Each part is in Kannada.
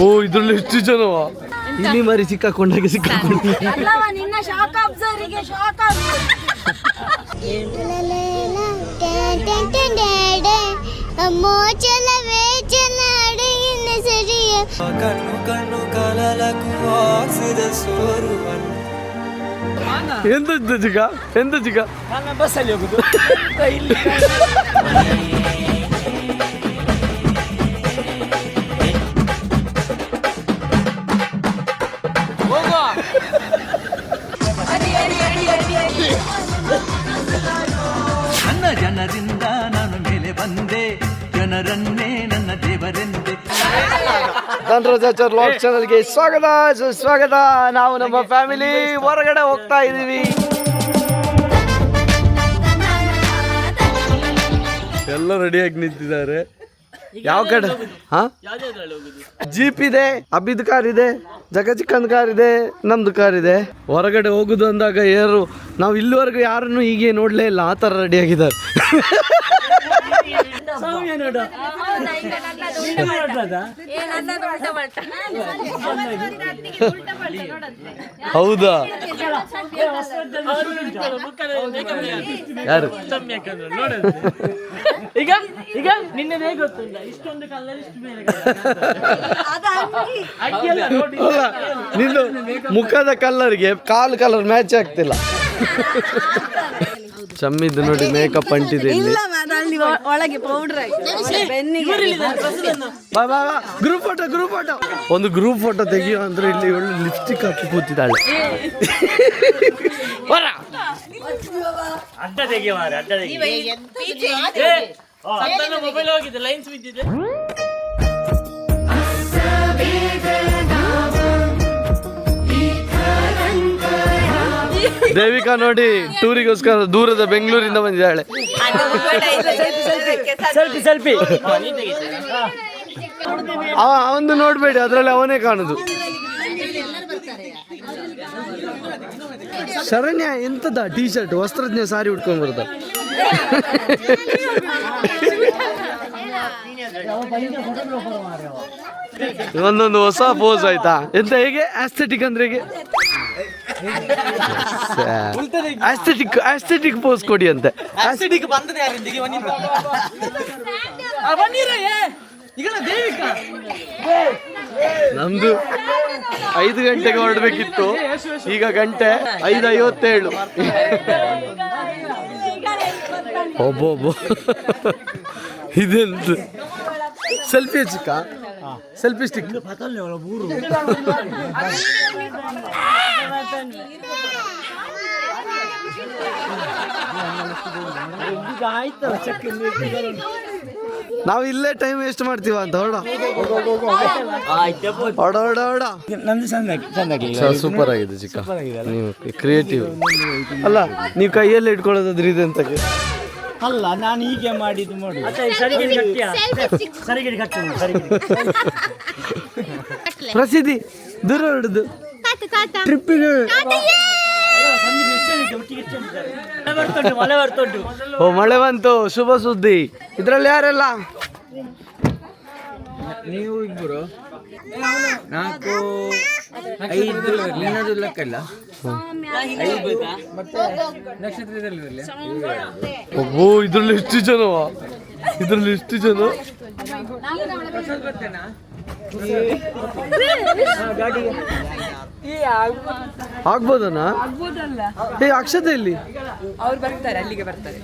ಓ ಇದ್ರಲ್ಲಿ ಎಷ್ಟು ಜನವ ಇಲ್ಲಿ ಮರಿ ಸಿಕ್ಕಾಕೊಂಡಾಗ ಸಿಕ್ಕಾಕೊಂಡು ಎಂತ ಚಿಕ್ಕ ಎಂತ ಚಿಕ್ಕ ಬಸ್ಸಲ್ಲಿ ಹೋಗುದು ನನ್ನ ಜನರಿಂದ ನಾನು ಮೇಲೆ ಬಂದೆ, ಜನರನ್ನೇ ನನ್ನ ದೇವರೆಂದೆ. ಧನರಾಜಾಚಾರ್ ವ್ಲಾಗ್ ಚಾನಲ್ಗೆ ಸ್ವಾಗತ ಸುಸ್ವಾಗತ. ನಾವು ನಮ್ಮ ಫ್ಯಾಮಿಲಿ ಹೊರಗಡೆ ಹೋಗ್ತಾ ಇದೀವಿ. ಎಲ್ಲ ರೆಡಿಯಾಗಿ ನಿಂತಿದ್ದಾರೆ. ಯಾವ ಕಡೆ? ಹಾ, ಜೀಪ್ ಇದೆ, ಅಬ್ಬಿದ್ ಕಾರ್ ಇದೆ, ಜಗಚಿಕ್ಕನ್ ಕಾರ್ ಇದೆ, ನಮ್ದು ಕಾರ್ ಇದೆ. ಹೊರಗಡೆ ಹೋಗುದು ಅಂದಾಗ ಯಾರು ನಾವು ಇಲ್ಲಿವರೆಗೂ ಯಾರನ್ನು ಹೀಗೆ ನೋಡ್ಲೇ ಇಲ್ಲ, ಆ ತರ ರೆಡಿ ಆಗಿದ್ದಾರೆ. ಹೌದಾ? ಯಾರು ಈಗ ಈಗ ನಿನ್ನೆ ಹೇಗೆ ಗೊತ್ತಿಲ್ಲ, ಇಷ್ಟೊಂದು ಕಲರ್ ಇಷ್ಟು ಬೇರೆ ನಿನ್ನ ಮುಖದ ಕಲರ್ಗೆ ಕಾಲು ಕಲರ್ ಮ್ಯಾಚ್ ಆಗ್ತಿಲ್ಲ. ಚಮ್ಮಿದ್ದು ನೋಡಿ ಮೇಕಪ್ ಅಂಟಿದೆ ಇಲ್ಲಿ. ಗ್ರೂಪ್ ಫೋಟೋ ಗ್ರೂಪ್ ಫೋಟೋ ಒಂದು ಗ್ರೂಪ್ ಫೋಟೋ ತೆಗಿಯೋ ಅಂದ್ರೆ ಇಲ್ಲಿ ಒಳ್ಳೆ ಲಿಪ್ಸ್ಟಿಕ್ ಹಾಕಿ ಕೂತಿದ್ದಾಳೆ. ಅಡ್ಡ ತೆಗಿ ಮಾರ, ಅಡ್ಡ ತೆಗಿ. ಮೊಬೈಲ್ ಹೋಗಿದೆ, ಲೈನ್ಸ್ ಬಿದ್ದಿದೆ. ದೇವಿಕಾ ನೋಡಿ ಟೂರಿಗೋಸ್ಕರ ದೂರದ ಬೆಂಗಳೂರಿಂದ ಬಂದಿದ್ದಾಳೆ. ಸೆಲ್ಫಿ ಸೆಲ್ಫಿ ಅವಂದು ನೋಡ್ಬೇಡಿ, ಅದ್ರಲ್ಲಿ ಅವನೇ ಕಾಣುದು. ಶರಣ್ಯ ಎಂತದ ಟೀ ಶರ್ಟ್ ವಸ್ತ್ರಜ್ಞ ಸಾರಿ ಉಟ್ಕೊಂಡ್ ಬರ್ತ. ಒಂದೊಂದು ಹೊಸ ಪೋಸ್ ಆಯ್ತಾ? ಎಂತ ಹೇಗೆ ಆಸ್ಥೆಟಿಕ್ ಅಂದ್ರೆ ಹೇಗೆ? ಆಸ್ಥೆಟಿಕ್ ಪೋಸ್ ಕೊಡಿ ಅಂತೆ. ನಮ್ದು 5 ಗಂಟೆಗೆ ಹೊರಡ್ಬೇಕಿತ್ತು, ಈಗ ಗಂಟೆ 5:57. ಒಬ್ಬೊಬ್ಬ ಇದೆಂತ ಸೆಲ್ಫಿ ಚಿಕ್ಕ ಸೆಲ್ಫಿ ಸ್ಟಿಕ್. ನಾವು ಇಲ್ಲೇ ಟೈಮ್ ವೇಸ್ಟ್ ಮಾಡ್ತೀವ ಅಂತ ಹೊಡ ಸೂಪರ್ ಆಗಿದೆ ಚಿಕ್ಕ. ನೀವು ಕ್ರಿಯೇಟಿವ್ ಅಲ್ಲ, ನೀವು ಕೈಯಲ್ಲೇ ಇಟ್ಕೊಳ್ಳೋದಾದ್ರೆ ಇದೆ ಅಂತ ಅಲ್ಲ, ನಾನು ಹೀಗೆ ಮಾಡಿದ್ದು ನೋಡಿ. ಪ್ರಸಿದ್ಧಿ ದೂರ ಹೊರಡುದು ಟ್ರಿಪ್ಪಿಗೆ. ಓ ಮಳೆ ಬಂತು, ಶುಭ ಸುದ್ದಿ. ಇದ್ರಲ್ಲಿ ಯಾರೆಲ್ಲ? ನೀವು ಇಬ್ಬರು, 4, 5 ನಿನ್ನದು ಲೆಕ್ಕ ಇಲ್ಲ. 5 ಮತ್ತೆ ನಕ್ಷತ್ರದಲ್ಲಿ. ಓ ಇದ್ರಲ್ಲಿ ಎಷ್ಟು ಜನವ? ಇದ್ರಲ್ಲಿ ಎಷ್ಟು ಜನ? ಆಗ್ಬೋದಣ್ಣ? ಏ ಅಕ್ಷತೆ ಇಲ್ಲಿ ಅವ್ರು ಬರ್ತಾರೆ, ಅಲ್ಲಿಗೆ ಬರ್ತಾರೆ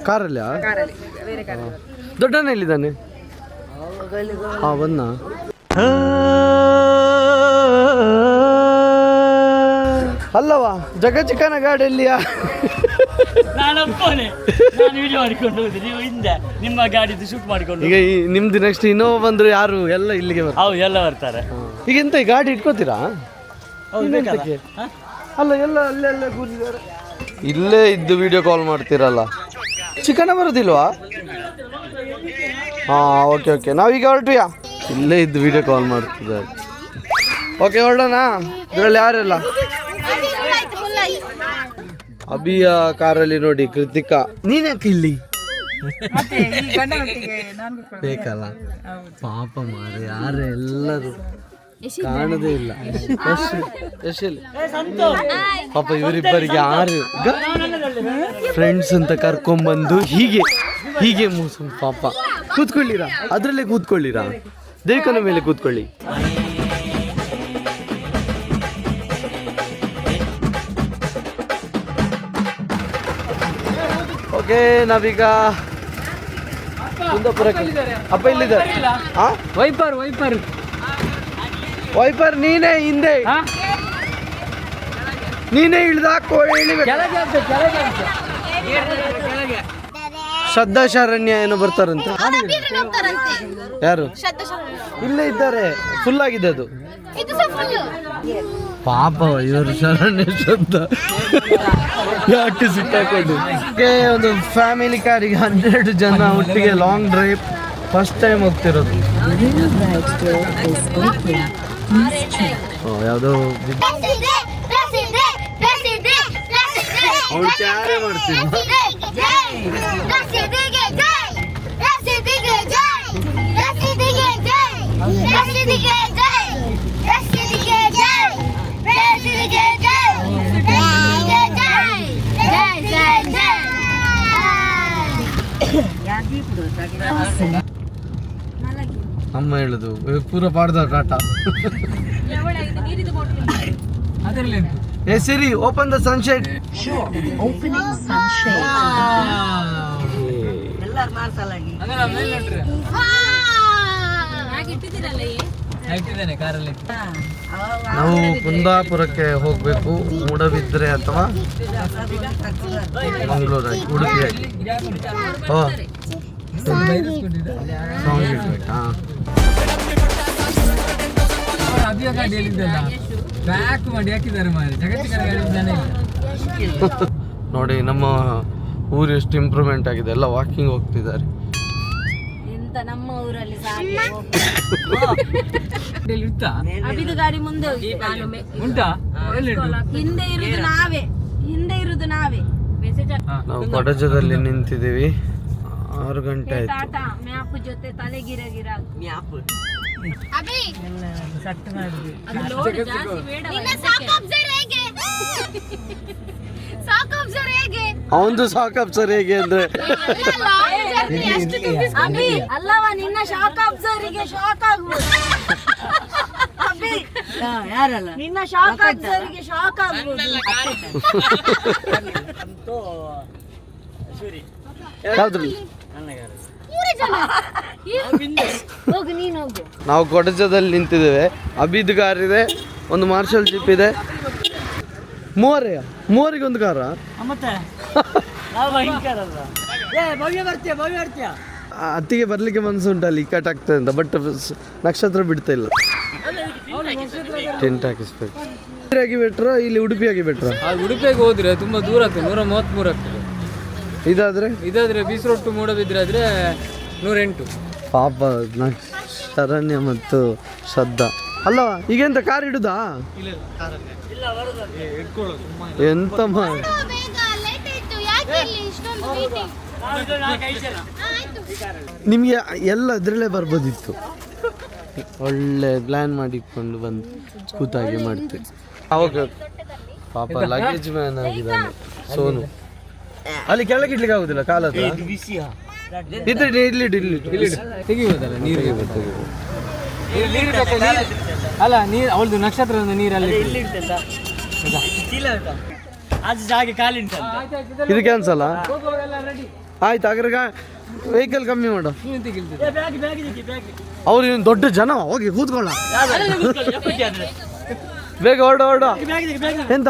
ಕಾರಲ್ಲಿ. ಬೇರೆ ಕಾರಲ್ಲಿ. ದೊಡ್ಡಣ್ಣ ಎಲ್ಲಿದ್ದಾನೆ? ಹಾ ಬನ್ನ. ಅಲ್ಲವಾ ಜಗಚಿಕ್ಕನ ಗಾಡಿಯಲ್ಲಿಯಾ? ನಾನೊಪ್ಪನೆ, ನಾನು ವಿಡಿಯೋ ಮಾಡಿಕೊಂಡು ಹೋಗುದು, ನೀವು ಹಿಂದೆ ನಿಮ್ಮ ಗಾಡಿದು ಶೂಟ್ ಮಾಡಿಕೊಂಡು. ಈಗ ನಿಮ್ದು ನೆಕ್ಸ್ಟ್ ಇನ್ನೋವಾ ಬಂದ್ರೆ ಯಾರು ಎಲ್ಲ ಇಲ್ಲಿಗೆ ಬರ್ತಾರೆ? ಹೌದು, ಎಲ್ಲ ಬರ್ತಾರೆ. ಈಗ ಎಂತ ಈ ಗಾಡಿ ಇಟ್ಕೋತೀರಾ? ಹೌದು, ಅಲ್ಲ ಎಲ್ಲ ಅಲ್ಲೆಲ್ಲ ಕೂತಿದ್ದಾರೆ. ಇಲ್ಲೇ ಇದ್ದು ವಿಡಿಯೋ ಕಾಲ್ ಮಾಡ್ತೀರಲ್ಲ. ಚಿಕನ ಬರೋದಿಲ್ವಾ? ಹಾ ಓಕೆ ಓಕೆ, ನಾವೀಗ ಹೊರಟಿಯಾ? ಇಲ್ಲೇ ಇದ್ದು ವಿಡಿಯೋ ಕಾಲ್ ಮಾಡ್ತಿದ್ದಾರೆ. ಓಕೆ ಹೊರಡೋಣ. ಇದರಲ್ಲಿ ಯಾರೆಲ್ಲ? ಅಭಿಯ ಕಾರಲ್ಲಿ ನೋಡಿ ಕೃತಿಕಾ. ನೀನ್ಯಾಕೆ ಇಲ್ಲಿ? ಮತ್ತೆ ಈ ಗಂಡನೊಟ್ಟಿಗೆ ನಾನು ಕೂತ್ಕೊಳ್ಳೋದು. ಬೇಕಲ್ಲ ಪಾಪ ಮಾರೆ ಯಾರು ಎಲ್ಲರೂ ಕಾಣದೇ ಇಲ್ಲ ಎಷ್ಟೆಲ್ಲಿ ಪಾಪ ಇವರಿಬ್ಬರಿಗೆ ಆರು ಫ್ರೆಂಡ್ಸ್ ಅಂತ ಕರ್ಕೊಂಡ್ಬಂದು ಹೀಗೆ ಮೂಸು ಪಾಪ ಕೂತ್ಕೊಳ್ಳಿರಾ ಅದ್ರಲ್ಲೇ ಕೂತ್ಕೊಳ್ಳಿರಾ ದೇಕನ ಮೇಲೆ ಕೂತ್ಕೊಳ್ಳಿ. ಓಕೆ ನಾವೀಗ ಕುಂದಾಪುರಕ್ಕೆ ಅಪ್ಪ ಇಲ್ಲಿದ್ದಾರೆ. ವೈಪರ್ ನೀನೇ ಹಿಂದೆ ನೀನೇ ಇಳಿದಾಕೋ ಶ್ರದ್ಧಾ ಶರಣ್ಯ ಏನೋ ಬರ್ತಾರಂತೆ. ಯಾರು ಇಲ್ಲೇ ಇದ್ದಾರೆ, ಫುಲ್ ಆಗಿದೆ ಅದು. ಪಾಪ ಇವರು ಶರಣ್ಯ ಶ್ರದ್ಧಾ ಯಾಕೆ ಸಿಕ್ಕಾಕೊಂಡು. ಒಂದು ಫ್ಯಾಮಿಲಿ ಕಾರಿಗೆ 12 ಜನ ಒಟ್ಟಿಗೆ ಲಾಂಗ್ ಡ್ರೈವ್ ಫಸ್ಟ್ ಟೈಮ್ ಹೋಗ್ತಿರೋದು. ಯಾವುದೋ ಅವಳು ಕ್ಯಾರೆ ಮಾಡ್ತೀನಿ. ಅಮ್ಮ ಹೇಳುದು ಪೂರ ಪಾಡ್ದ ಟಾಟಾ. ಏ ಸಿರಿ ಓಪನ್ ದ ಸನ್ಶೇಡ್. ನಾವು ಕುಂದಾಪುರಕ್ಕೆ ಹೋಗ್ಬೇಕು, ಮೂಡಬಿದ್ರೆ ಅಥವಾ ಮಂಗಳೂರಾಗಿ ಉಡುಪಿಯಾಗಿ. ಸಾಂಗ್ ಇಡ್ಬೇಕಾ? ನೋಡಿ ನಮ್ಮ ಊರು ಎಷ್ಟು ಇಂಪ್ರೂವ್ಮೆಂಟ್ ಆಗಿದೆ, ಎಲ್ಲ ವಾಕಿಂಗ್ ಹೋಗ್ತಿದ್ದಾರೆ. ನಮ್ಮ ಊರಲ್ಲಿ ಅಭಿದು ಗಾಡಿ ಮುಂದೆ ಹಿಂದೆ ಇರುದು ನಾವೇ. ನಾವು ಕೊಡಜದಲ್ಲಿ ನಿಂತಿದ್ದೀವಿ, 6 ಗಂಟೆ ಆಯ್ತು. ಮ್ಯಾಪ್ ಜೊತೆ ತಲೆಗಿರ ಅವಂದು ಸಾಕಪ್ ಸರ್ ಹೇಗೆ ಅಂದ್ರೆ ಅಲ್ಲವ ನಿನ್ನ ಶಾಕ್ ಅಬ್ಸರ್ಗೆ ಶಾಕ್ ಆಗ್ಬೋದು. ನಿನ್ನ ಶಾಕ್ ಅಬ್ಸರ್ಗೆ ಶಾಕ್ ಆಗ್ಬೋದು. ಯಾವ್ದ್ರಲ್ಲಿ ಹೋಗು ನೀನು ಹೋಗು. ನಾವು ಕೊಡಜದಲ್ಲಿ ನಿಂತಿದ್ದೇವೆ. ಅಬಿದ್ ಕಾರ್ ಇದೆ, ಒಂದು ಮಾರ್ಷಲ್ ಜೀಪ್ ಇದೆ. ಮೂವರಿಗೆ ಒಂದು ಕಾರ. ಅತ್ತಿಗೆ ಬರ್ಲಿಕ್ಕೆ ಮನಸ್ಸುಂಟು, ಅಲ್ಲಿ ಇಕ್ಕಟ್ ಆಗ್ತದೆ ಅಂತ, ಬಟ್ ನಕ್ಷತ್ರ ಬಿಡ್ತಾ ಇಲ್ಲ. ಟೆಂಟ್ ಹಾಕಿಸ್ಬೇಕು. ಆಗಿ ಬಿಟ್ರ ಇಲ್ಲಿ ಉಡುಪಿಯಾಗಿ ಬಿಟ್ರ? ಉಡುಪಿಯಾಗಿ ಹೋದ್ರೆ ತುಂಬಾ ದೂರ ಆಗ್ತದೆ, 133 ಆಗ್ತದೆ. ಇದಾದ್ರೆ ಬೀಸ್ ರೋಡ್ ಟು ಮೂಡಬಿದ್ರೆ ಆದ್ರೆ 108. ಪಾಪ ಶರಣ್ಯ ಮತ್ತು ಶ್ರದ್ಧಾ ಅಲ್ಲವ. ಈಗೆಂತ ಕಾರ್ ಇಡುದಾ? ಎಂತ ಮಾಡಿ ನಿಮ್ಗೆ ಎಲ್ಲ ಅದ್ರಲ್ಲೇ ಬರ್ಬೋದಿತ್ತು. ಒಳ್ಳೆ ಪ್ಲಾನ್ ಮಾಡಿಕೊಂಡು ಬಂದು ಕೂತಾಗಿ ಮಾಡ್ತೀವಿ. ಅವಾಗ ಪಾಪ ಲಗೇಜ್ ಮ್ಯಾನ್ ಆಗಿದ್ದಾನೆ ಸೋನು. ಅಲ್ಲಿ ಕೆಳಗೆ ಇಡ್ಲಿಕ್ಕೆ ಆಗುದಿಲ್ಲ, ಕಾಲದ ಇಲ್ಲಿ ತೆಗಿಬೋದಲ್ಲ ನೀರಿಗೆ. ಅಲ್ಲ ನೀರು ಅವಳದು ನಕ್ಷತ್ರದ ನೀರಲ್ಲಿ ಇದು ಕ್ಯಾನ್ಸಲ್ ಆಯ್ತು. ಹಾಗಾದ್ರೆ ವೆಹಿಕಲ್ ಕಮ್ಮಿ ಮಾಡು. ಅವ್ರು ಏನು ದೊಡ್ಡ ಜನ, ಹೋಗಿ ಕೂತ್ಕೊಳ್ಳ, ಬೇಗ ಹೊರಡ. ಎಂತ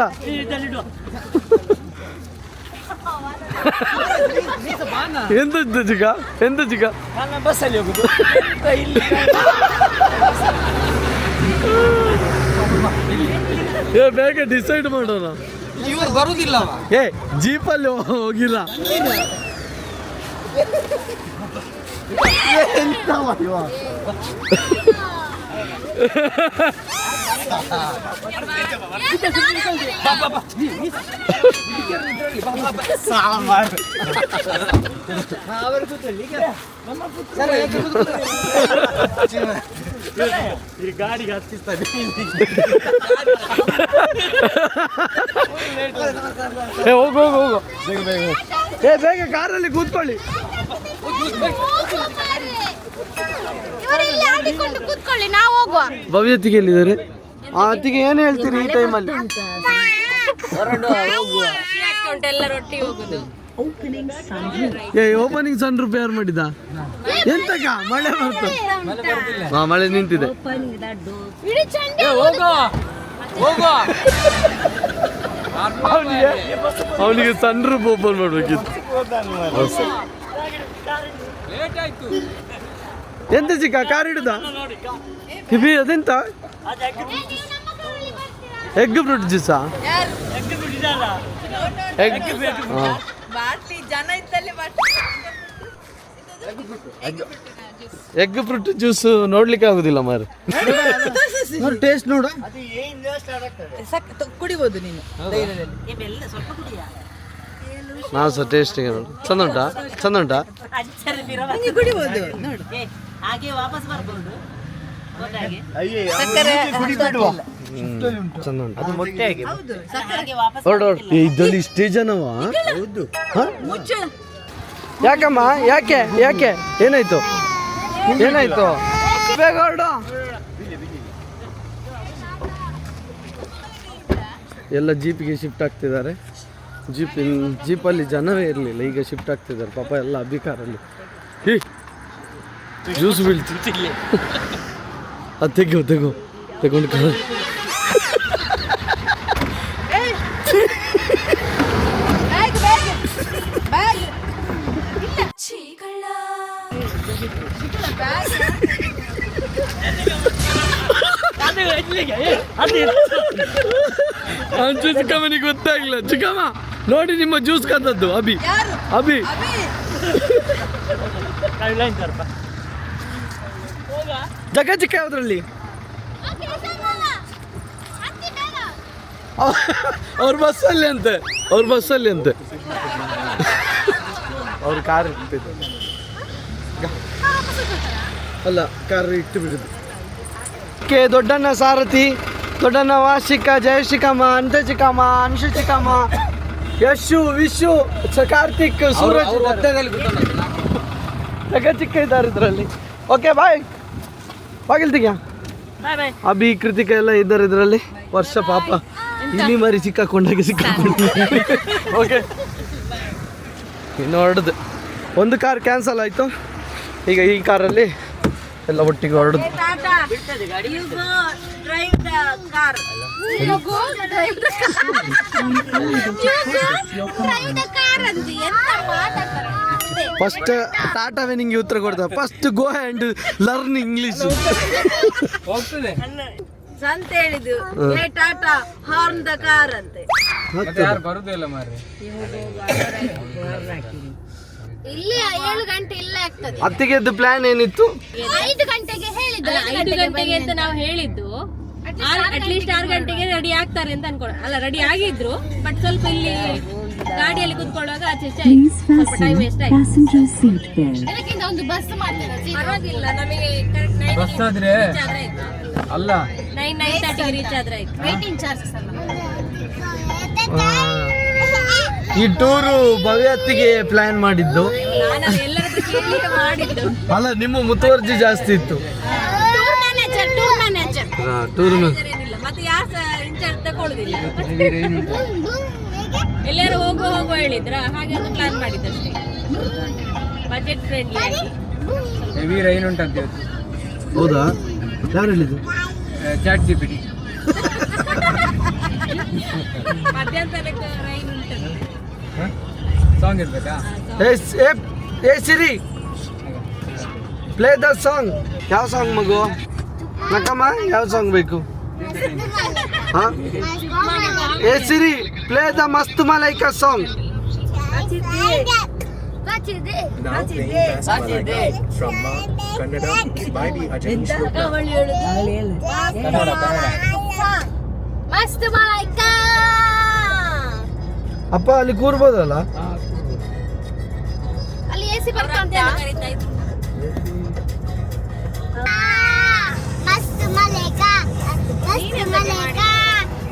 ಎಂತ ಚಿಕ್ಕ ಬಸ್ಸಲ್ಲಿ ಹೋಗುದು. ಬೇಗ ಡಿಸೈಡ್ ಮಾಡೋಣ. ಇವರು ಬರುದಿಲ್ಲ. ಜೀಪಲ್ಲಿ ಹೋಗಿಲ್ಲ. ಈ ಗಾಡಿಗೆ ಹತ್ತಿಸ್ತಾನೆ. ಹೋಗು ಹೋಗು ಹೋಗು ಏ ಬೇಗ ಕಾರಲ್ಲಿ ಕೂತ್ಕೊಳ್ಳಿ. ಕೂತ್ಕೊಳ್ಳಿ, ನಾವು ಹೋಗುವ. ಭವ್ಯತಿಗೆ ಎಲ್ಲಿದ್ದಾರೆ? ಆ ಅತ್ತಿಗೆ ಏನು ಹೇಳ್ತೀರಿ ಈ ಟೈಮಲ್ಲಿ? ಎಲ್ಲರೊಟ್ಟಿಗೆ ಹೋಗುದು. ಓಪನಿಂಗ್ ಸನ್ ರೂಪಾಯಿ ಯಾರು ಮಾಡಿದ? ಎಂತಕ್ಕ ಮಳೆ ಬರ್ತು? ಹಾ ಮಳೆ ನಿಂತಿದೆ. ಅವನಿಗೆ ಸನ್ ರೂಪ್ ಓಪನ್ ಮಾಡ್ಬೇಕಿತ್ತು. ಎಂತ ಚಿಕ್ಕ ಕಾರ್ ಹಿಡುದ ಕಿಬಿ ಅದೆಂತ ಎಗ್ ಫ್ರೂಟ್ ಜ್ಯೂಸಾ? ಎಗ್ ಫ್ರೂಟ್ ಜ್ಯೂಸ್ ನೋಡ್ಲಿಕ್ಕೆ ಆಗುದಿಲ್ಲ ಮಾರು. ಟೇಸ್ಟ್ ನೋಡು. ಕುಡಿಬಹುದು ನೀನು. ನಾವು ಸಹ ಟೇಸ್ಟಿಗೆ ನೋಡು. ಚಂದ ಉಂಟಾ? ಚಂದ ಉಂಟಾ? ಕುಡಿಬಹುದು ನೋಡು. ಚಂದ ಉಂಟು. ಇದ್ರಲ್ಲಿ ಇಷ್ಟೇ ಜನವ? ಯಾಕಮ್ಮ? ಯಾಕೆ ಯಾಕೆ ಏನಾಯ್ತು? ಏನಾಯ್ತು? ಬೇಗ ಹೊರಡು. ಎಲ್ಲ ಜೀಪಿಗೆ ಶಿಫ್ಟ್ ಆಗ್ತಿದ್ದಾರೆ. ಜೀಪಲ್ಲಿ ಜನವೇ ಇರಲಿಲ್ಲ, ಈಗ ಶಿಫ್ಟ್ ಆಗ್ತಿದ್ದಾರೆ ಪಾಪ ಎಲ್ಲ ಅಭಿಕಾರಲ್ಲಿ. ಜ್ಯೂಸ್ ಬೀಳ್ತಿಲ್ಲ. ಅದು ತೆಗೋ ತಗೊಂಡು ಕಳ. ಚಿಕ್ಕಮ್ಮನಿಗೆ ಗೊತ್ತಾಗಿಲ್ಲ. ಚಿಕ್ಕಮ್ಮ ನೋಡಿ ನಿಮ್ಮ ಜ್ಯೂಸ್ ಕದ್ದದ್ದು ಅಭಿ. ಅಭಿ ಜಗ ಚಿಕ್ಕ ಯಾವ್ದ್ರಲ್ಲಿ? ಅವ್ರ ಬಸ್ಸಲ್ಲಿ ಅಂತೆ. ಅವ್ರ ಕಾರ್ ಇಟ್ಟಿದ್ದು ಅಲ್ಲ, ಕಾರ್ ಇಟ್ಟು ಬಿಡುದು. ದೊಡ್ಡಣ್ಣ ಸಾರಥಿ, ದೊಡ್ಡಣ್ಣ ವಾರ್ಷಿಕ, ಜಯಶಿಕಮ್ಮ, ಅಂತ ಚಿಕ್ಕಮ್ಮ, ಅನ್ಶು ಚಿಕ್ಕಮ್ಮ, ಯಶು, ವಿಶು, ಕಾರ್ತಿಕ್, ಸೂರಜ್ ಜಗ ಚಿಕ್ಕ ಇದ್ದಾರೆ ಇದರಲ್ಲಿ. Okay bye. ಬಾಗಿಲ್ ತೆಗಿಯ. ಅಭಿ, ಕೃತಿಕ ಎಲ್ಲ ಇದ್ದಾರೆ ಇದರಲ್ಲಿ. ವರ್ಷ ಪಾಪ ಇಲ್ಲಿ ಮರಿ ಸಿಕ್ಕಾಕೊಂಡಾಗೆ ಓಕೆ, ಇನ್ನು ಹೊರಡುದು. ಒಂದು ಕಾರ್ ಕ್ಯಾನ್ಸಲ್ ಆಯಿತು. ಈಗ ಈ ಕಾರಲ್ಲಿ ಎಲ್ಲ ಒಟ್ಟಿಗೆ ಹೊರಡುದು. ಫಸ್ಟ್ ಟಾಟಾವೇ ನಿಂಗೆ ಉತ್ತರ ಕೊಡ್ತಾ. First go and learn English. ಹೋಗ್ತದೆ ಅಂತ ಹೇಳಿದ್ದು ಟಾಟಾ ಹಾರ್ನ್ ದ ಕಾರ್ ಅಂತೆ. ಯಾರು ಬರುದಿಲ್ಲ ಮಾರ್ರೆ. ಇಲ್ಲಿ 7 ಗಂಟೆ ಇಲ್ಲ ಆಗ್ತದೆ. ಅತ್ತಿಗೆದ್ದು ಪ್ಲಾನ್ ಏನಿತ್ತು? 5 ಗಂಟೆಗೆ ಹೇಳಿದ್ದು. 5 ಗಂಟೆಗೆ ಅಂತ ನಾವು ಹೇಳಿದ್ದು. ಅಟ್ಲೀಸ್ಟ್ 6 ಗಂಟೆಗೆ ರೆಡಿ ಆಗ್ತಾರೆ ಅಂತ ಅನ್ಕೊಳ್ಳ. ಅಲ್ಲ, ರೆಡಿ ಆಗಿದ್ರು, ಬಟ್ ಸ್ವಲ್ಪ ಇಲ್ಲಿ ಗಾಡಿಯಲ್ಲಿ ಕುತ್ಕೊಳ್ಳುವಾಗ ಆಚೆ ಸ್ವಲ್ಪ ಟೈಮ್ ವೇಸ್ಟ್ ಆಯ್ತು. ಇದಕ್ಕಿಂತ ಒಂದು ಬಸ್ ಮಾಡ್ತಾರೆ, ಪರವಾಗಿಲ್ಲ. ನಮಗೆ ಬಸ್ ಆದ್ರೆ ಅಲ್ಲ 9:30 ರೀಚ್ ಆದ್ರೆ ಆಯ್ತು. ವೇಟಿಂಗ್ ಚಾರ್ಜಸ್ ಅಲ್ಲ. ಈ ಟೂರು ಭವ್ಯತ್ತಿಗೆ ಪ್ಲಾನ್ ಮಾಡಿದ್ದು. ನಾನು ಎಲ್ಲರ ಹತ್ರ ಕೇಳಿ ಮಾಡಿದ್ದು. ಅಲ್ಲ, ನಿಮ್ಮ ಮುತುವರ್ಜಿ ಜಾಸ್ತಿ ಇತ್ತು. ಟೂರ್ ಏನಿಲ್ಲ, ಮತ್ತೆ ಯಾರು ಇನ್ಚಾರ್ಜ್ ತಗೊಳ್ಳುದಿಲ್ಲ. ಎಲ್ಲರೂ ಹೋಗುವ ಹೇಳಿದ್ರ, ಹಾಗೆ ಒಂದು ಪ್ಲಾನ್ ಮಾಡಿದ್ದಷ್ಟೇ. ಬಜೆಟ್ ಫ್ರೆಂಡ್ಲಿ ಆಗಿ. ಹೆವಿ ರೈನ್ ಉಂಟಂತ ಇವತ್ತು. ಹೌದಾ? ಯಾರು ಹೇಳಿದ್ರು? Chat GPT. ಮಧ್ಯಾಹ್ನ ರೈನ್ ಉಂಟು. ಸಾಂಗ್ ಇರ್ಬೇಕಾ? Hey Siri, play the song. ಯಾವ ಸಾಂಗ್ ಮಗು? ನಕಮ್ಮ, ಯಾವ ಸಾಂಗ್ ಬೇಕು? ಹಾ? ಏ ಸಿರಿ, ಪ್ಲೇ ದ ಮಸ್ತ್ Malaika song. from Kannada by the Ajay Shukla. ಮಸ್ತ್ ಮಲೈಕಾ ಅಪ್ಪ ಅಲ್ಲಿ ಕೂರ್ಬೋದಲ್ಲ? ಅಲ್ಲಿ ಎಸಿ ಬರ್ತಾಂತ ಮಸ್ತ್ ಮಲೈಕಾ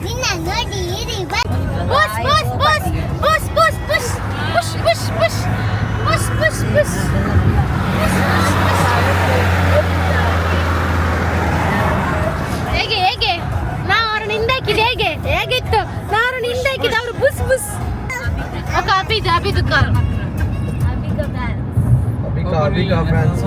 ನಿನ್ನ ನೋಡಿ ಇರಿ bus bus bus bus bus bus bus bus bus bus bus bus ಹೇಗೆ ಹೇಗೆ ನಾವು ಅವ್ರನ್ನ ಹಿಂದಾಕಿದ್ದು ಹೇಗಿತ್ತು ನಾವು ಅವ್ರನ್ನ ಹಿಂದಾಕಿದ್ದು ಅವರು ಬುಸ್ ಬುಸ್ ಓಕೆ ಅಭಿದು ಕಾರ್ ಅಬಿಕಾ ಫ್ಯಾನ್ಸ್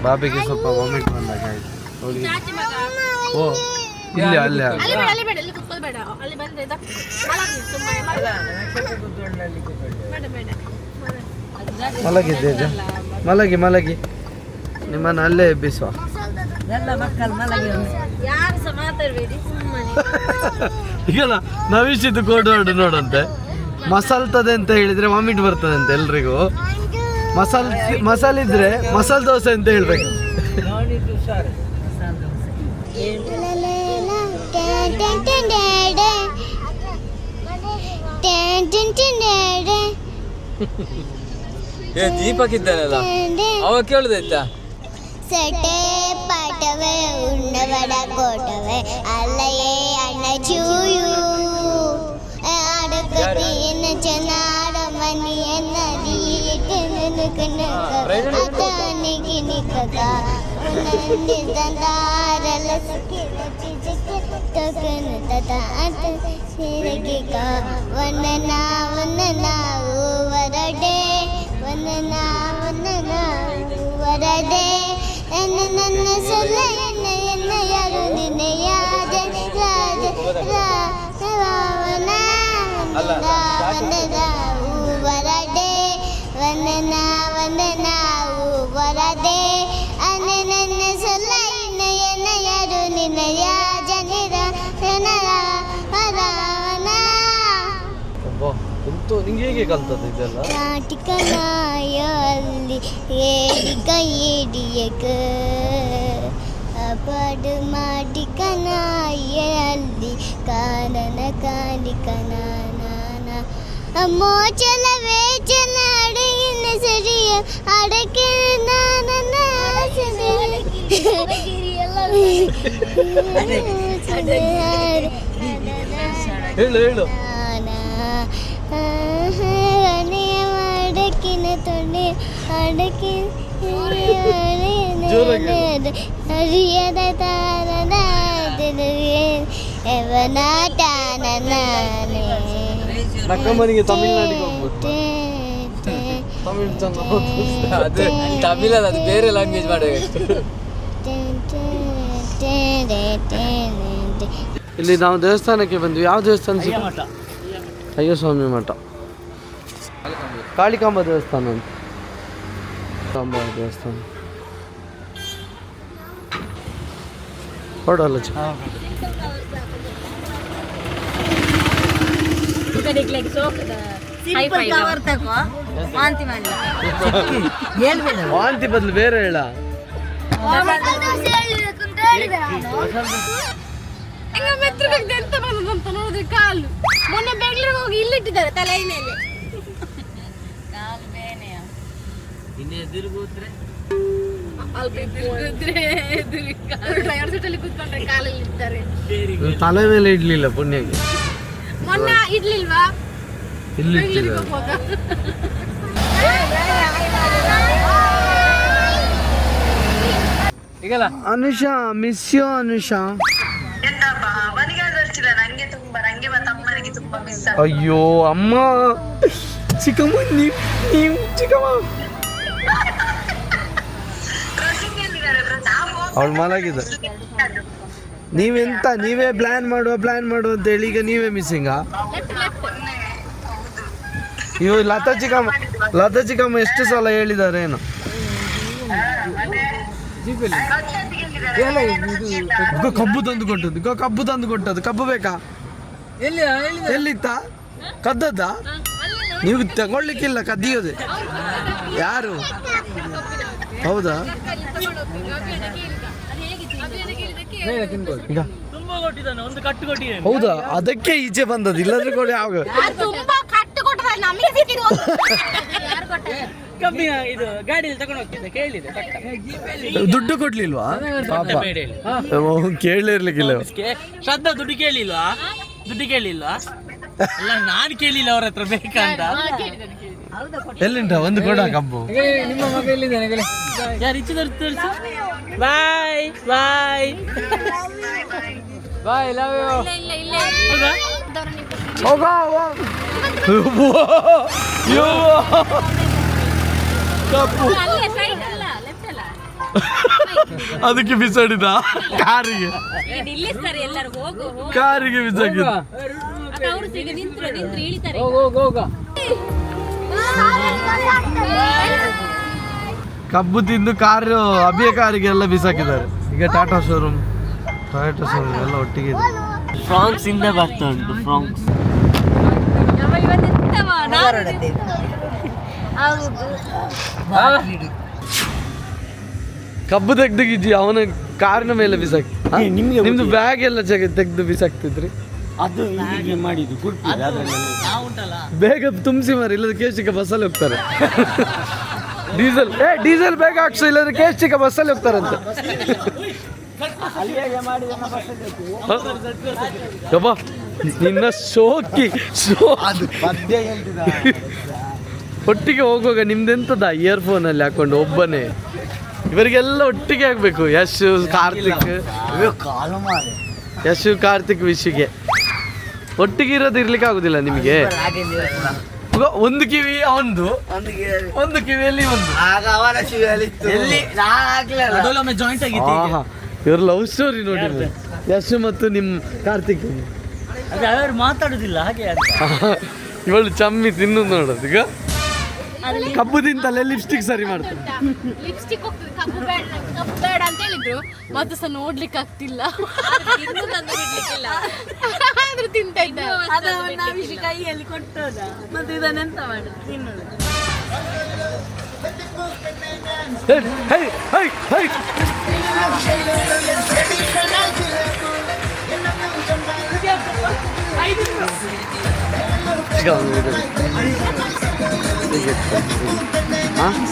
ಬಾಬಿಗೆ ಸ್ವಲ್ಪ ವಾಮಿಟ್ ಬಂದಾಗ ಆಯ್ತು. ಅವಳಿಗೆ ಓ ಇಲ್ಲಿ ಅಲ್ಲೇ ಅಲ್ಲಿ ಬೇಡ ಇಲ್ಲಿ ಕುತ್ಕೊಳ್ಬೇಡ ಅಲ್ಲಿ ಬಂದ್ರೆ ಮಲಗಿ ಸುಮ್ಮನೆ ಮಲಗಿದ್ದೆ ಮಲಗಿ ನಿಮ್ಮನ್ನು ಅಲ್ಲೇ ಎಬ್ಬಿಸುವ. ಯಾರು ಸಹ ಮಾತಾಡಬೇಡಿ ಸುಮ್ಮನೆ ಈಗಲ್ಲ ನವಿಸಿದ್ದು ಕೋಡೋಡು ನೋಡಂತೆ ಮಸಾಲ್ತದೆ ಅಂತ ಹೇಳಿದ್ರೆ ವಾಮಿಟ್ ಬರ್ತದೆ ಅಂತ ಎಲ್ರಿಗೂ. ಮಸಾಲಿದ್ರೆ ಮಸಾಲೆ ದೋಸೆ ಅಂತ ಹೇಳ್ಬೇಕು. ದೀಪಕ್ ಇದ್ದಾನಲ್ಲ ಅವ ಕೇಳುದಾಯ್ತಾ? ಸಟೆ ಪಾಠವೇ ಉಣ್ಣವಡ ಕೋಟವೇ ಅಲ್ಲಯೇ ಅಣ್ಣ ಚೂಯು ಆಡಕತಿಯನ್ನ ಚೆನ್ನಾಡ ಮನಿಯನ್ನ ದೀಟನನು ಕನಕ ಅತಾನಿಗೆ ನಿಕಕ ಉನ್ನಂದಿ ದಂದಾರಲ ಸುಖಿರ ಚಿಜಕ್ಕೆ ತಕನ ತತ ಅತ ಸಿರಗಿಕ ವನನಾ ವರಡೆ ವನನಾ ವರಡೆ ನನ್ನ ಸೊಲ್ಲ ಎನ್ನ ಯಾರು ನಿನ್ನೆಯಾದ ರಾಜ ರಾವಣ ವರಡೆ ವನನ ವರದೆ ಅನ್ನ ನನ್ನ ಸೊಲ್ಲ ಎನ್ನ ಯಾರು ನಿನ್ನೆಯ ಜನರ ರಾವಣ ನಿಂಗೆ ಹೇಗೆ ಕಲ್ತದ್ದು ಇದೆಲ್ಲ? ನಾಟಿಕನಾಯಲ್ಲಿ ಏಡಿಯಕ ಅಪಡು ಮಾಡಿಕನಾಯಲ್ಲಿ ಕಾನನ ಕಾಣಿಕನಾನ ಮೋಚಲವೇ ಚಲ ಅಡಗಿನ ಸರಿಯ ಅಡಕೆ ನಾನನ ಹೇಳು ಅಡಕಿನ ತೊಡೆ ಅಡಕಿ ಹರಿಯದ ತಾನನ ನಕ್ಕಮ್ಮನಿಗೆ ತಮಿಳ್ನಾಡಿಗೆ ಹೋಗ್ಬೋದು. ತಮಿಳ್ ಅದು ತಮಿಳಲ್ಲ, ಅದು ಬೇರೆ ಲ್ಯಾಂಗ್ವೇಜ್ ಮಾಡಬೇಕು. ಇಲ್ಲಿ ನಾವು ದೇವಸ್ಥಾನಕ್ಕೆ ಬಂದ್ವಿ. ಯಾವ ದೇವಸ್ಥಾನ? ಅಯ್ಯೋ ಸ್ವಾಮಿ ಮಠ, ಕಾಳಿಕಾಂಬ ದೇವಸ್ಥಾನ ಅಂತ. ಕಾಂಬ ದೇವಸ್ಥಾನ ಹೊಡಲ್ಲ ವಾಂತಿ ಬದಲು ಬೇರೆ ಹೇಳ. ಎಂತ ಬಂದಂತ ನೋಡಿದ್ರೆ ಕಾಲು ಮೊನ್ನೆ ಬೆಂಗಳೂರಿಗೆ ಹೋಗಿ ಇಲ್ಲಿಟ್ಟಿದ್ದಾರೆ ತಲೆ ಮೇಲೆ. ತಲೆ ಮೇಲೆ ಇಡ್ಲಿಲ್ಲ ಪುಣ್ಯಗೆ. ಮೊನ್ನೆ ಇಡ್ಲಿಲ್ವಾ? ಇಲ್ಲಿ ಈಗಲ್ಲ ಅನುಷಾ, ಮಿಸ್ ಯು ಅನುಷಾ. ಅಯ್ಯೋ ಅಮ್ಮ, ಚಿಕ್ಕಮ್ಮ ನೀವು ಚಿಕ್ಕಮ್ಮ. ಅವಳು ಮಲಗಿದ. ನೀವೇ ಪ್ಲಾನ್ ಮಾಡುವ ಅಂತ ಹೇಳಿ ಈಗ ನೀವೇ ಮಿಸ್ಸಿಂಗಾ? ಇವು ಲತಾ ಚಿಕ್ಕಮ್ಮ ಎಷ್ಟು ಸಲ ಹೇಳಿದ್ದಾರೆ ಏನು? ಕಬ್ಬು ತಂದು ಕೊಟ್ಟದ್ದು. ಕಬ್ಬು ಬೇಕಾ? ಎಲ್ಲಿತ್ತ? ಕದ್ದದ್ದ? ನೀವು ತಗೊಳ್ಲಿಕ್ಕಿಲ್ಲ, ಕದ್ದಿಯೋದೆ. ಯಾರು? ಹೌದಾ? ಈಗ ತುಂಬಾ ಕೊಟ್ಟಿದ್ದಾನೆ, ಒಂದು ಕಟ್ಟು ಕೊಟ್ಟಿದ್ದಾನೆ. ಹೌದಾ? ಅದಕ್ಕೆ ಈಚೆ ಬಂದದ್ದು, ಇಲ್ಲದ್ರೆ ಕೂಡ ಯಾವ ತುಂಬಾ ಕಟ್ಟು ಕೊಟ್ಟರೆ ನಮಗೆ ಸಿಕ್ಕಿದ್ದು ಕಮ್ಮಿ ಇದು ಗಾಡಿಯಲ್ಲಿ ತಗೊಂಡು ಹೋಗ್ತಿದ್ದೆ, ಕೇಳಿದೆ ದುಡ್ಡು ಕೊಡ್ಲಿಲ್ವಾ ಪಾಪ? ಬೇಡ ಹೇಳಿ. ಕೇಳಿರ್ಲಿಕ್ಕಿಲ್ಲ. ಶ್ರದ್ಧಾ ದುಡ್ಡು ಕೇಳಿಲ್ವಾ? ದುಡ್ಡು ಕೇಳಿಲ್ವಾ? ಅಲ್ಲ ನಾನು ಕೇಳಿಲ್ಲ ಅವ್ರ ಹತ್ರ ಬೇಕಂತ. ಎಲ್ಲಿಂಟ ಒಂದು ಕೊಡ ಕಬ್ಬು. ನಿಮ್ಮ ಮಗ ಎಲ್ಲಿದ್ದಾನೆ ಹೇಳಿ? ಯಾರು ಇಚ್ಛೆ ತೋರಿಸು. ಬಾಯ್ ಬಾಯ್ ಬಾಯ್, ಲವ್ ಯು. ಹೌದಾ? ಹೋಗ ಕಬ್ಬು ಅಲ್ಲೇ ಸೈಡ್ ಅಲ್ಲ, ಲೆಫ್ಟ್ ಅಲ್ಲ. ಅದಕ್ಕೆ ಬಿಸಾಡಿದ ಕಾರಿಗೆ. ಈಗ ನಿಲ್ಲಿಸ್ತಾರೆ ಎಲ್ಲರೂ, ಹೋಗು ಹೋಗು. ಕಾರಿಗೆ ಬಿಸಾಕಿದ. ಅಕ್ಕ ಅವ್ರು ಈಗ ನಿಂತ್ರು ಇಳಿತಾರೆ. ಹೋಗ ಹೋಗ ಹೋಗ. ಕಬ್ಬು ತಿಂದು ಕಾರು ಅಭಿಯ ಕಾರಿಗೆ ಎಲ್ಲ ಬಿಸಾಕಿದ್ದಾರೆ. ಈಗ ಟಾಟಾ ಶೋರೂಮ್ ಎಲ್ಲ ಒಟ್ಟಿಗೆ ಇದೆ. ಫ್ರಾನ್ಸ್ ಇಂದ ಬರ್ತಾ ಉಂಟು, ಫ್ರಾನ್ಸ್. ಕಬ್ಬು ತೆಗ್ದು ಅವನ ಕಾರಿನ ಮೇಲೆ ಬಿಸಾಕಿ. ನಿಮ್ದು ಬ್ಯಾಗ್ ಎಲ್ಲ ತೆಗ್ದು ಬಿಸಾಕ್ತಿದ್ರಿ. ಅದು ಹೀಗೆ ಮಾಡಿದ್ದು ಬೇಗ ತುಂಬಿಸಿ ಮಾರಿ, ಇಲ್ಲದ್ರೆ ಕೇಶಿಕ ಬಸ್ಸಲ್ಲಿ ಹೋಗ್ತಾರೆ. ಡೀಸೆಲ್ ಬೇಗ ಹಾಕ್ಸು, ಇಲ್ಲದ್ರೆ ಕೇಶಿಕ ಬಸ್ಸಲ್ಲಿ ಹೋಗ್ತಾರಂತೆ. ಯಬ್ಬಾ, ನಿನ್ನ ಶೋಕಿ ಒಟ್ಟಿಗೆ ಹೋಗುವಾಗ ನಿಮ್ದೆಂತದ ಇಯರ್ಫೋನ್ ಅಲ್ಲಿ ಹಾಕೊಂಡು ಒಬ್ಬನೇ? ಇವರಿಗೆಲ್ಲ ಒಟ್ಟಿಗೆ ಆಗ್ಬೇಕು. ಯಶ್ ಕಾರ್ತಿಕ್ ವಿಶಿಗೆ ಒಟ್ಟಿಗೆ ಇರೋದು ಇರ್ಲಿಕ್ಕೆ ಆಗುದಿಲ್ಲ ನಿಮಗೆ. ಒಂದು ಕಿವಿ ಅವಂದು, ಒಂದು ಕಿವಿಯಲ್ಲಿ ಒಂದು. ಜಾಯಿಂಟ್ ಆಗಿತ್ತು. ಇವ್ರ ಲವ್ ಸ್ಟೋರಿ ನೋಡಿ, ಯಶ್ ಮತ್ತು ನಿಮ್ ಕಾರ್ತಿಕ್. ಅದೇ ಅವರು ಮಾತಾಡುದಿಲ್ಲ ಹಾಗೆ ಅಂತ. ಇವಳು ಚಮ್ಮಿ ತಿನ್ನೋದು ನೋಡೋದು. ಈಗ ಕಬ್ಬು ತಿಂತಲ್ಲೇ ಲಿಪ್ಸ್ಟಿಕ್ ಸರಿ ಮಾಡ್ತಾರೆ. ಲಿಪ್ಸ್ಟಿಕ್ ಹೋಗ್ತದೆ, ಕಬ್ಬು ಬೇಡ ಅಂತ ಹೇಳಿದ್ರು, ಮತ್ತೆ ಸಹ ನೋಡ್ಲಿಕ್ಕೆ ಆಗ್ತಿಲ್ಲ. ಆದ್ರೂ ತಿಂತಾ ಇದ್ದ. ಕೈಯಲ್ಲಿ ಕೊಟ್ಟೋದ, ಮತ್ತೆ ಇದನ್ನೆಂತ ಮಾಡ ತಿನ್ನೋದು. ಹೇ ಹೇ ಹೇ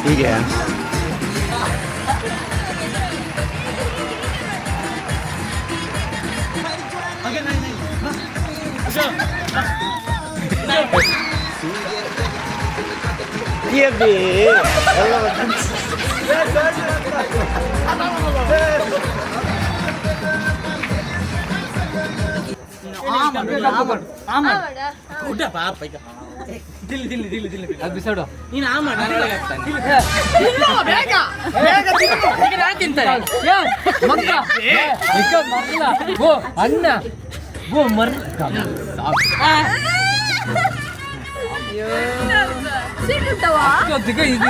ಹೀಗೆ ಊಟ ಪಾಪ ಈಗ ಅದು ಬಿಸಾಡು. ನೀನು ಆ ಮಾಡ ಅಣ್ಣ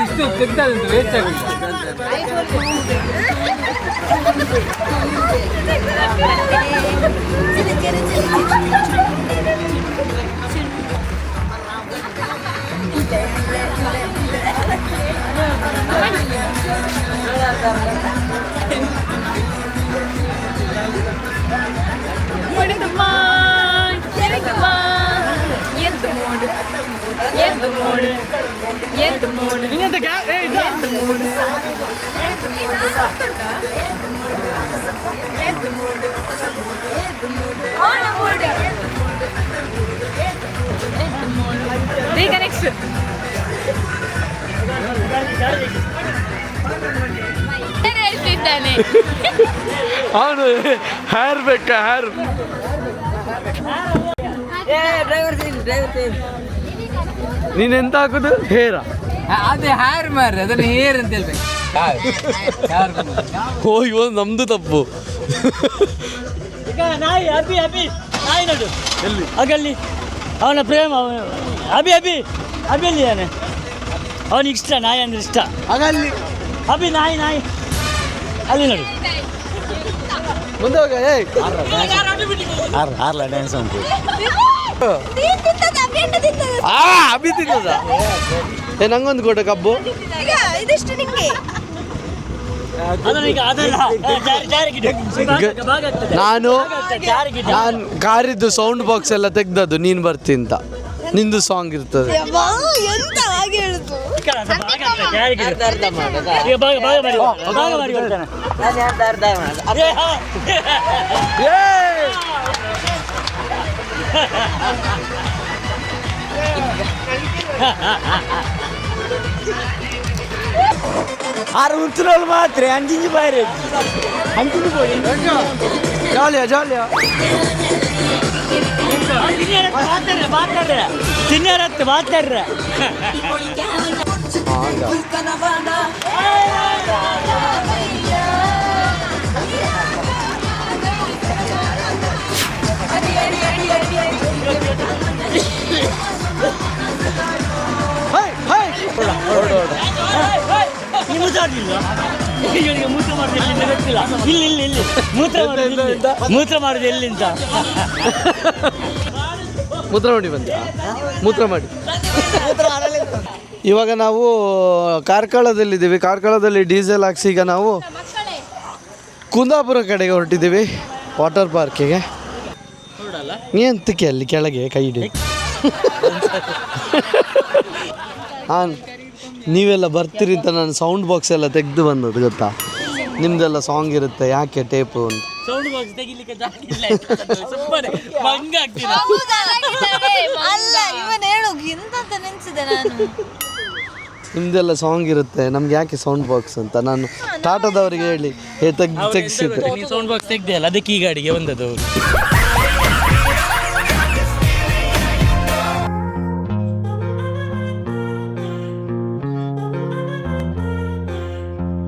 ಇಷ್ಟು ತೆಗ್ದಾದಂತ ವೇಸ್ಟ್ ಆಗುತ್ತೆ. ಹೇಳ್ತಿದ್ದಾನೆ ಅವನು ಹೇರ್ ಬೇಕಾ? ಹೇರ್ ನೀನೆಂತ ಹಾಕುದು? ಹೇರ? ಅದೇ ಹೇರ್ ಮಾರ್ರೆ, ಅದನ್ನ ಹೇರ್ ಅಂತ ಹೇಳ್ಬೇಕು. ಓ, ಇವನು ನಮ್ದು ತಪ್ಪು. ಈಗ ನಾಯಿ ಅಭಿ ಅಭಿ ನಾಯಿ ನೋಡು ಎಲ್ಲಿ ಆಗಲ್ಲಿ ಅವನ ಪ್ರೇಮ. ಅಭಿ ಅಭಿ ಅಭಿಯಲ್ಲಿ ಅವನಿಗೆ ಇಷ್ಟ, ನಾಯಿ ಅಂದ್ರೆ ಇಷ್ಟ. ಹಾಗಲ್ಲಿ ಅಭಿ ನಾಯಿ ನಾಯಿ ಅಲ್ಲಿ ನೋಡು. ಮುಂದೆ ಹೋಗ. ಆರ್ಲ ಡ್ಯಾನ್ಸ್ ಅಂತ ಅಭಿ ತಿನ್ನೋದ? ನಂಗೊಂದು ಕೊಡು ಕಬ್ಬು. ಇದಿಷ್ಟು ನಿಂಗೆ. ಅದನ್ನ ಈಗ ಅದಲ್ಲ ಜಾರಿಗಿಡು ಭಾಗ ಆಗ್ತದೆ. ನಾನು ಜಾರಿಗಿಡು ಕಾರಿದ್ದು ಸೌಂಡ್ ಬಾಕ್ಸ್ ಎಲ್ಲ ತೆಗ್ದದ್ದು ನೀನು ಬರ್ತೀಂತ. ನಿಂದು ಸಾಂಗ್ ಇರ್ತದೆ. ಎಂತ ಹಾಗೆ ಹೇಳುದು? ಈಗ ಭಾಗ ಮಾಡಿ ಕೊಡ್ತಾನೆ. ಆರು ಉತ್ತರಗಳು ಮಾತ್ರ ಅಂಜಿಂಜು ಬಾರಿ ಅಂಜಿಂಜು ಬೋಡಿ ಜಾಲಿಯಾ ಜಾಲಿಯಾ. ತಿನ್ನರತ್ತು ಮಾತಾಡ್ರೆ ನೀವು ಮೂತ್ರ ಮಾಡೋದಿಲ್ಲ ಗೊತ್ತಿಲ್ಲ. ಇಲ್ಲಿ ಮೂತ್ರ ಮಾಡೋದು ಎಲ್ಲಿಂದ ಮೂತ್ರ ಮಾಡಿ ಬಂದ ಮೂತ್ರ ಮಾಡಿ. ಇವಾಗ ನಾವು ಕಾರ್ಕಳದಲ್ಲಿದ್ದೀವಿ. ಕಾರ್ಕಳದಲ್ಲಿ ಡೀಸೆಲ್ ಹಾಕ್ಸಿ ಈಗ ನಾವು ಕುಂದಾಪುರ ಕಡೆಗೆ ಹೊರಟಿದ್ದೀವಿ, ವಾಟರ್ ಪಾರ್ಕಿಗೆ. ಎಂತಕ್ಕೆ ಅಲ್ಲಿ ಕೆಳಗೆ ಕೈ ಹಿಡಿ. ಹಾಂ, ನೀವೆಲ್ಲ ಬರ್ತೀರಿ ಅಂತ ನಾನು ಸೌಂಡ್ ಬಾಕ್ಸ್ ಎಲ್ಲ ತೆಗೆದು ಬಂದದ್ದು ಗೊತ್ತಾ. ನಿಮ್ದೆಲ್ಲ ಸಾಂಗ್ ಇರುತ್ತೆ, ಯಾಕೆ ಟೇಪು ಅಂತ. ಸೌಂಡ್ ಬಾಕ್ಸ್ ತೆಗಿಲಿಕ್ಕೆ ಸುಮ್ಮನೆ ಭಂಗ ಆಗ್ತಿಲ್ಲ. ಅಲ್ಲ ಇವನ್ ಹೇಳು ಎಂತ ನೆನ್ಸಿದೆ ನಾನು. ನಿಮ್ದೆಲ್ಲ ಸಾಂಗ್ ಇರುತ್ತೆ, ನಮ್ಗೆ ಯಾಕೆ ಸೌಂಡ್ ಬಾಕ್ಸ್ ಅಂತ ನಾನು ಟಾಟಾದವರಿಗೆ ಹೇಳಿ ತೆಗಿಸಿದ್ದೆ. ಸೌಂಡ್ ಬಾಕ್ಸ್ ತೆಗ್ದೆ ಅಲ್ಲ, ಅದಕ್ಕೆ ಈ ಗಾಡಿಗೆ ಬಂದದ್ದು.